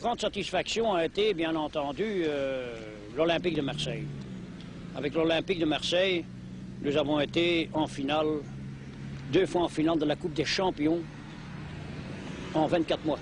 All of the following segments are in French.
grande satisfaction a été, bien entendu, l'Olympique de Marseille. Avec l'Olympique de Marseille, nous avons été en finale, 2 fois en finale de la Coupe des Champions en 24 mois.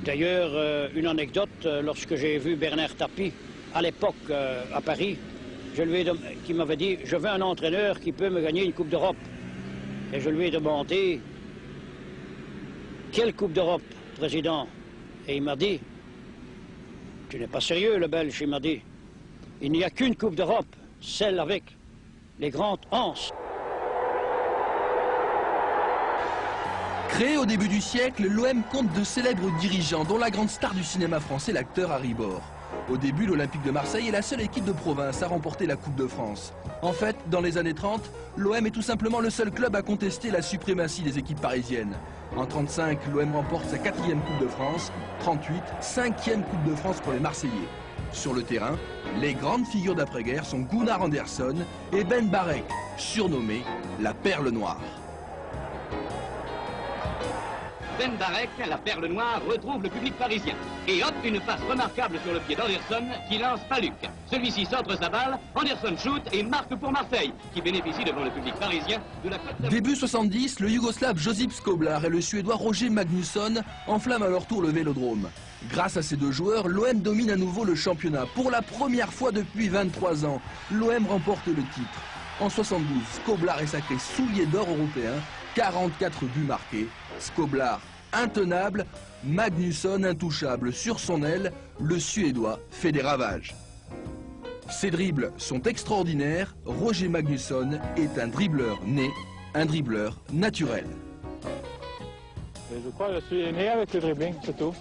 D'ailleurs, une anecdote, lorsque j'ai vu Bernard Tapie, à l'époque à Paris, qui m'avait dit « Je veux un entraîneur qui peut me gagner une Coupe d'Europe ». Et je lui ai demandé « Quelle Coupe d'Europe, président ?» Et il m'a dit « Tu n'es pas sérieux, le Belge ?» Il m'a dit « Il n'y a qu'une Coupe d'Europe, celle avec les grandes anses. » Créé au début du siècle, l'OM compte de célèbres dirigeants, dont la grande star du cinéma français, l'acteur Harry Bor. Au début, l'Olympique de Marseille est la seule équipe de province à remporter la Coupe de France. En fait, dans les années 30, l'OM est tout simplement le seul club à contester la suprématie des équipes parisiennes. En 35, l'OM remporte sa 4e Coupe de France, 38, 5e Coupe de France pour les Marseillais. Sur le terrain, les grandes figures d'après-guerre sont Gunnar Andersson et Ben Barek, surnommé la Perle Noire. Ben Barek, la perle noire, retrouve le public parisien. Et hop, une passe remarquable sur le pied d'Anderson qui lance Paluc. Celui-ci centre sa balle, Anderson shoot et marque pour Marseille, qui bénéficie devant le public parisien de la cote. Début 70, le Yougoslave Josip Skoblar et le Suédois Roger Magnusson enflamment à leur tour le Vélodrome. Grâce à ces deux joueurs, l'OM domine à nouveau le championnat. Pour la première fois depuis 23 ans, l'OM remporte le titre. En 72, Skoblar est sacré soulier d'or européen, 44 buts marqués. Skoblar intenable, Magnusson intouchable. Sur son aile, le Suédois fait des ravages. Ses dribbles sont extraordinaires. Roger Magnusson est un dribbleur né, un dribbleur naturel. Je crois que je suis né avec le dribbling, c'est tout.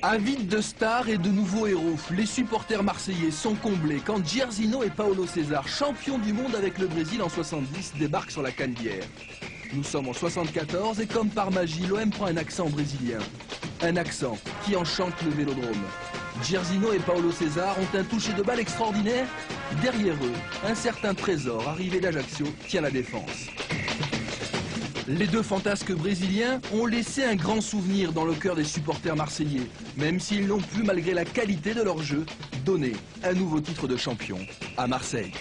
Avides de stars et de nouveaux héros, les supporters marseillais sont comblés quand Jairzinho et Paulo César, champions du monde avec le Brésil en 70, débarquent sur la Canebière. Nous sommes en 74 et comme par magie, l'OM prend un accent brésilien. Un accent qui enchante le Vélodrome. Jairzinho et Paulo César ont un toucher de balle extraordinaire. Derrière eux, un certain Trésor arrivé d'Ajaccio tient la défense. Les deux fantasques brésiliens ont laissé un grand souvenir dans le cœur des supporters marseillais, même s'ils n'ont pu, malgré la qualité de leur jeu, donner un nouveau titre de champion à Marseille.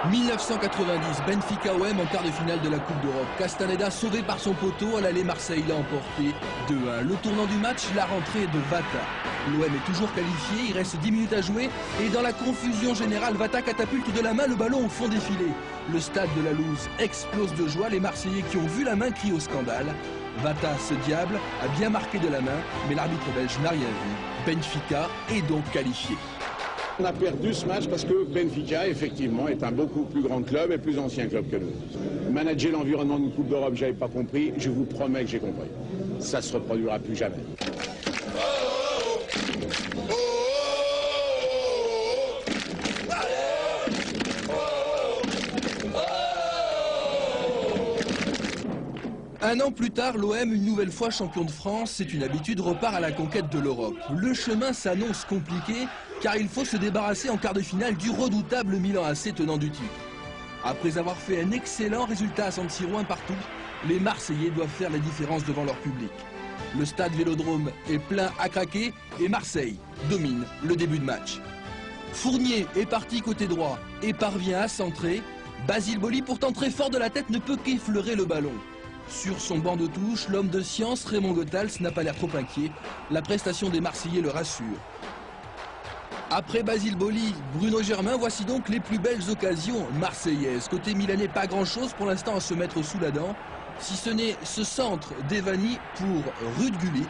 « 1990, Benfica-OM en quart de finale de la Coupe d'Europe. Castaneda sauvé par son poteau, à l'aller Marseille l'a emporté 2-1. Le tournant du match, la rentrée de Vata. L'OM est toujours qualifié, il reste 10 minutes à jouer et dans la confusion générale, Vata catapulte de la main le ballon au fond des filets. Le stade de la Louse explose de joie, les Marseillais qui ont vu la main crient au scandale. Vata, ce diable, a bien marqué de la main, mais l'arbitre belge n'a rien vu. Benfica est donc qualifié. On a perdu ce match parce que Benfica, effectivement, est un beaucoup plus grand club et plus ancien club que nous. Manager l'environnement d'une Coupe d'Europe, j'avais pas compris. Je vous promets que j'ai compris. Ça se reproduira plus jamais. Un an plus tard, l'OM, une nouvelle fois champion de France, c'est une habitude, repart à la conquête de l'Europe. Le chemin s'annonce compliqué car il faut se débarrasser en quart de finale du redoutable Milan AC tenant du titre. Après avoir fait un excellent résultat à San Siro, un partout, les Marseillais doivent faire la différence devant leur public. Le stade Vélodrome est plein à craquer et Marseille domine le début de match. Fournier est parti côté droit et parvient à centrer. Basile Boli, pourtant très fort de la tête, ne peut qu'effleurer le ballon. Sur son banc de touche, l'homme de science Raymond Goethals n'a pas l'air trop inquiet. La prestation des Marseillais le rassure. Après Basile Boli, Bruno Germain, voici donc les plus belles occasions marseillaises. Côté milanais, pas grand-chose pour l'instant à se mettre sous la dent, si ce n'est ce centre d'Evani pour Ruud Gullit.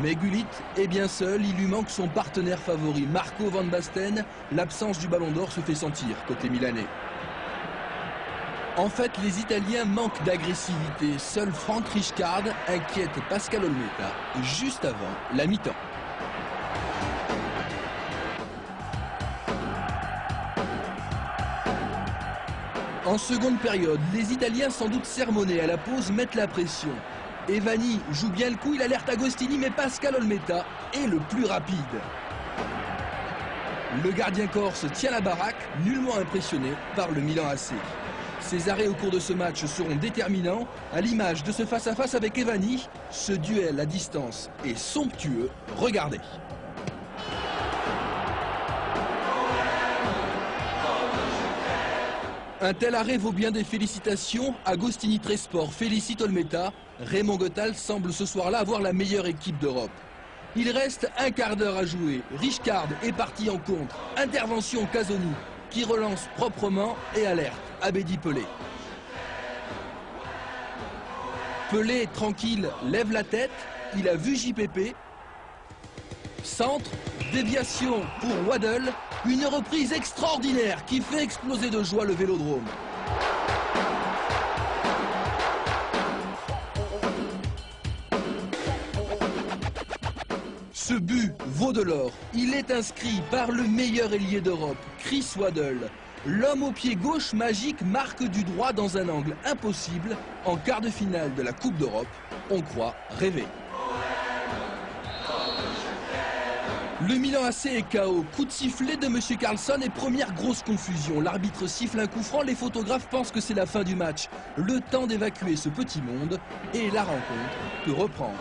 Mais Gullit est bien seul, il lui manque son partenaire favori, Marco Van Basten. L'absence du ballon d'or se fait sentir côté milanais. En fait, les Italiens manquent d'agressivité. Seul Franck Rijkaard inquiète Pascal Olmeta juste avant la mi-temps. En seconde période, les Italiens, sans doute sermonnés à la pause, mettent la pression. Evani joue bien le coup, il alerte Agostini, mais Pascal Olmeta est le plus rapide. Le gardien corse tient la baraque, nullement impressionné par le Milan AC. Ses arrêts au cours de ce match seront déterminants, à l'image de ce face-à-face avec Evani. Ce duel à distance est somptueux, regardez. Un tel arrêt vaut bien des félicitations. Agostini Tresport félicite Olmeta. Raymond Goethals semble ce soir-là avoir la meilleure équipe d'Europe. Il reste un quart d'heure à jouer. Rijkaard est parti en contre. Intervention Casoni qui relance proprement et alerte Abedi Pelé. Pelé, tranquille, lève la tête. Il a vu JPP. Centre, déviation pour Waddle. Une reprise extraordinaire qui fait exploser de joie le Vélodrome. Ce but vaut de l'or. Il est inscrit par le meilleur ailier d'Europe, Chris Waddle. L'homme au pied gauche magique marque du droit dans un angle impossible. En quart de finale de la Coupe d'Europe, on croit rêver. Le Milan AC est KO. Coup de sifflet de M. Carlson et première grosse confusion. L'arbitre siffle un coup franc, les photographes pensent que c'est la fin du match. Le temps d'évacuer ce petit monde et la rencontre peut reprendre.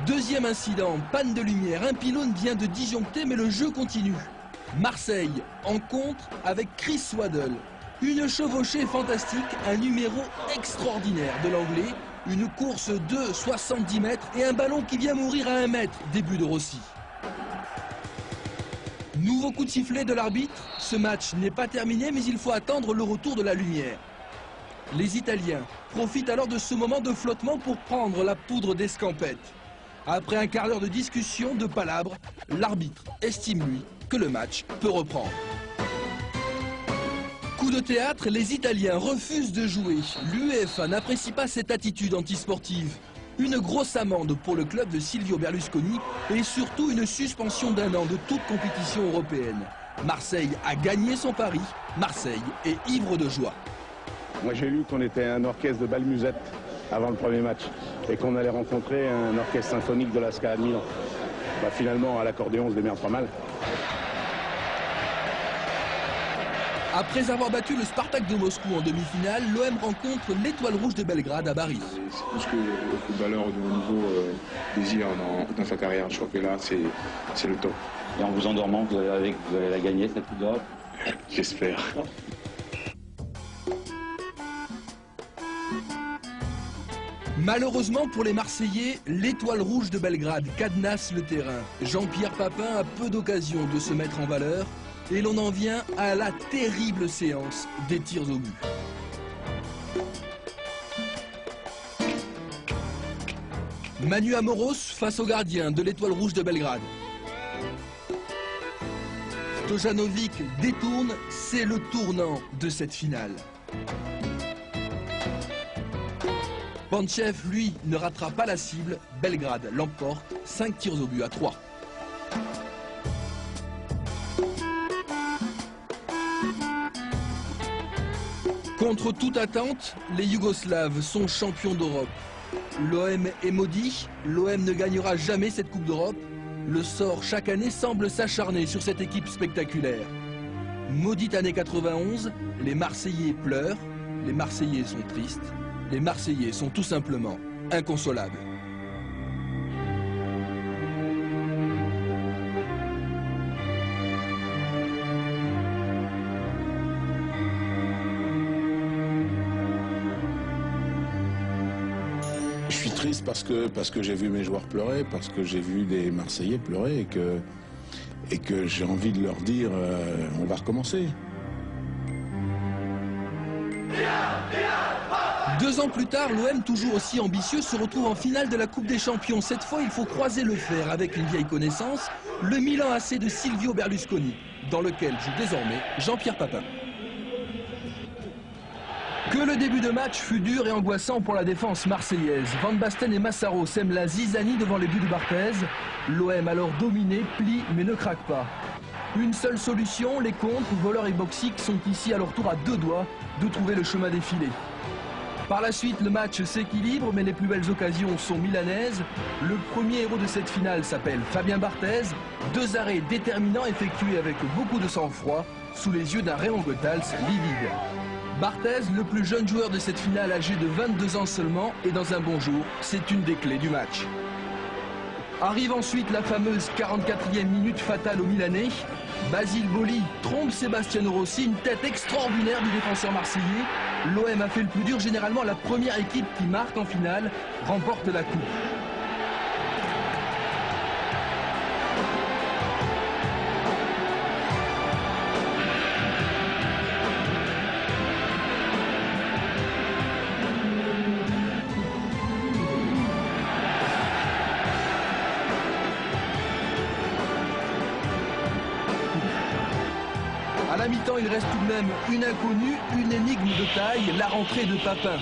Deuxième incident, panne de lumière. Un pylône vient de disjoncter mais le jeu continue. Marseille en contre avec Chris Waddle. Une chevauchée fantastique, un numéro extraordinaire de l'anglais. Une course de 70 mètres et un ballon qui vient mourir à 1 mètre, début de Rossi. Nouveau coup de sifflet de l'arbitre. Ce match n'est pas terminé mais il faut attendre le retour de la lumière. Les Italiens profitent alors de ce moment de flottement pour prendre la poudre d'escampette. Après un quart d'heure de discussion, de palabres, l'arbitre estime, lui, que le match peut reprendre. Coup de théâtre, les Italiens refusent de jouer. L'UEFA n'apprécie pas cette attitude antisportive. Une grosse amende pour le club de Silvio Berlusconi et surtout une suspension d'1 an de toute compétition européenne. Marseille a gagné son pari. Marseille est ivre de joie. Moi j'ai lu qu'on était un orchestre de bal-musette avant le premier match et qu'on allait rencontrer un orchestre symphonique de la Scala de Milan. Bah, finalement à l'accordéon on se démerde pas mal. Après avoir battu le Spartak de Moscou en demi-finale, l'OM rencontre l'Étoile Rouge de Belgrade à Bari. C'est tout ce que le footballeur de haut niveau désire dans sa carrière. Je crois que là, c'est le top. Et en vous endormant, vous allez la gagner, cette Coupe d'Europe? J'espère. Malheureusement pour les Marseillais, l'Étoile Rouge de Belgrade cadenasse le terrain. Jean-Pierre Papin a peu d'occasion de se mettre en valeur. Et l'on en vient à la terrible séance des tirs au but. Manu Amoros face au gardien de l'Étoile Rouge de Belgrade. Stojanovic détourne, c'est le tournant de cette finale. Panchev, lui, ne ratera pas la cible. Belgrade l'emporte, 5 tirs au but à 3. Contre toute attente, les Yougoslaves sont champions d'Europe. L'OM est maudit, l'OM ne gagnera jamais cette Coupe d'Europe. Le sort chaque année semble s'acharner sur cette équipe spectaculaire. Maudite année 91, les Marseillais pleurent, les Marseillais sont tristes, les Marseillais sont tout simplement inconsolables. Je suis triste parce que j'ai vu mes joueurs pleurer, parce que j'ai vu des Marseillais pleurer et que j'ai envie de leur dire on va recommencer. 2 ans plus tard, l'OM, toujours aussi ambitieux, se retrouve en finale de la Coupe des Champions. Cette fois, il faut croiser le fer avec une vieille connaissance, le Milan AC de Silvio Berlusconi, dans lequel joue désormais Jean-Pierre Papin. Que le début de match fut dur et angoissant pour la défense marseillaise. Van Basten et Massaro sèment la zizanie devant les buts de Barthez. L'OM, alors dominé, plie mais ne craque pas. Une seule solution, les contres, Voleur et Boksic sont ici à leur tour à 2 doigts de trouver le chemin des filets. Par la suite, le match s'équilibre, mais les plus belles occasions sont milanaises. Le premier héros de cette finale s'appelle Fabien Barthez. 2 arrêts déterminants effectués avec beaucoup de sang-froid, sous les yeux d'un Raymond Goethals livide. Barthez, le plus jeune joueur de cette finale, âgé de 22 ans seulement, est dans un bon jour. C'est une des clés du match. Arrive ensuite la fameuse 44e minute fatale au Milanais. Basile Boli trompe Sebastiano Rossi, une tête extraordinaire du défenseur marseillais. L'OM a fait le plus dur, généralement la première équipe qui marque en finale remporte la coupe. À la mi-temps, il reste tout de même une inconnue, une énigme de taille, la rentrée de Papin.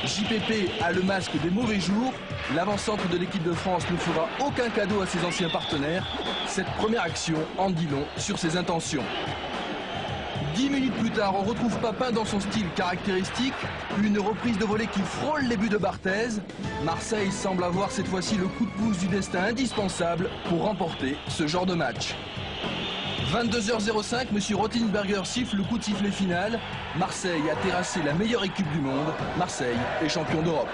JPP a le masque des mauvais jours. L'avant-centre de l'équipe de France ne fera aucun cadeau à ses anciens partenaires. Cette première action en dit long sur ses intentions. 10 minutes plus tard, on retrouve Papin dans son style caractéristique. Une reprise de volée qui frôle les buts de Barthez. Marseille semble avoir cette fois-ci le coup de pouce du destin indispensable pour remporter ce genre de match. 22h05, M. Rothenberger siffle le coup de sifflet final. Marseille a terrassé la meilleure équipe du monde. Marseille est champion d'Europe.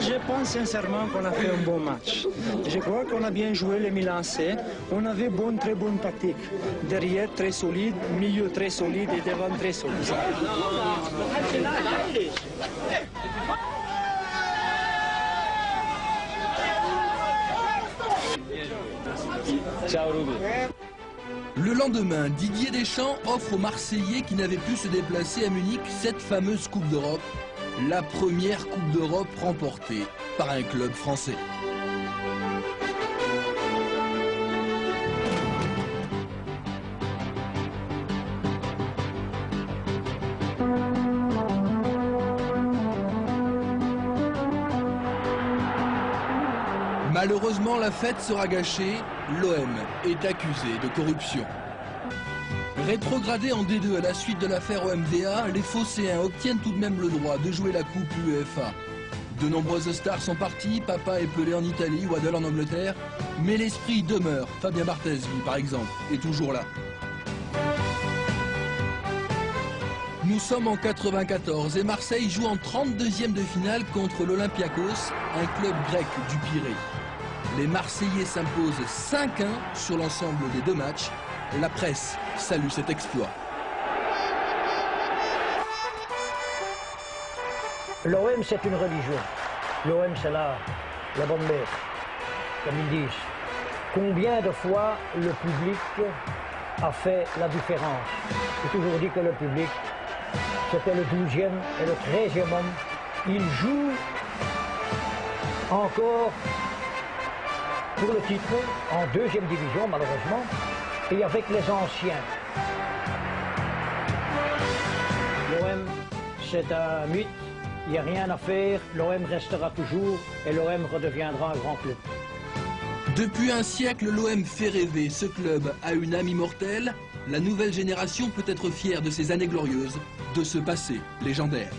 Je pense sincèrement qu'on a fait un bon match. Je crois qu'on a bien joué les Milan AC. On avait très bonne tactique. Derrière très solide, milieu très solide et devant très solide. Ciao Ruby. Le lendemain, Didier Deschamps offre aux Marseillais qui n'avaient pu se déplacer à Munich cette fameuse Coupe d'Europe. La première Coupe d'Europe remportée par un club français. Malheureusement, la fête sera gâchée. L'OM est accusé de corruption. Rétrogradés en D2 à la suite de l'affaire OMVA, les Phocéens obtiennent tout de même le droit de jouer la Coupe UEFA. De nombreuses stars sont parties, Papa et Pelé en Italie, Waddle en Angleterre, mais l'esprit demeure. Fabien Barthez, par exemple, est toujours là. Nous sommes en 94 et Marseille joue en 32e de finale contre l'Olympiakos, un club grec du Pirée. Les Marseillais s'imposent 5-1 sur l'ensemble des 2 matchs. La presse salue cet exploit. L'OM, c'est une religion. L'OM, c'est la bonne mère, comme ils disent. Combien de fois le public a fait la différence? J'ai toujours dit que le public, c'était le 12e et le 13e homme. Il joue encore pour le titre en 2e division, malheureusement, et avec les anciens. L'OM, c'est un mythe, il n'y a rien à faire, l'OM restera toujours et l'OM redeviendra un grand club. Depuis un siècle, l'OM fait rêver. Ce club a une âme immortelle. La nouvelle génération peut être fière de ses années glorieuses, de ce passé légendaire.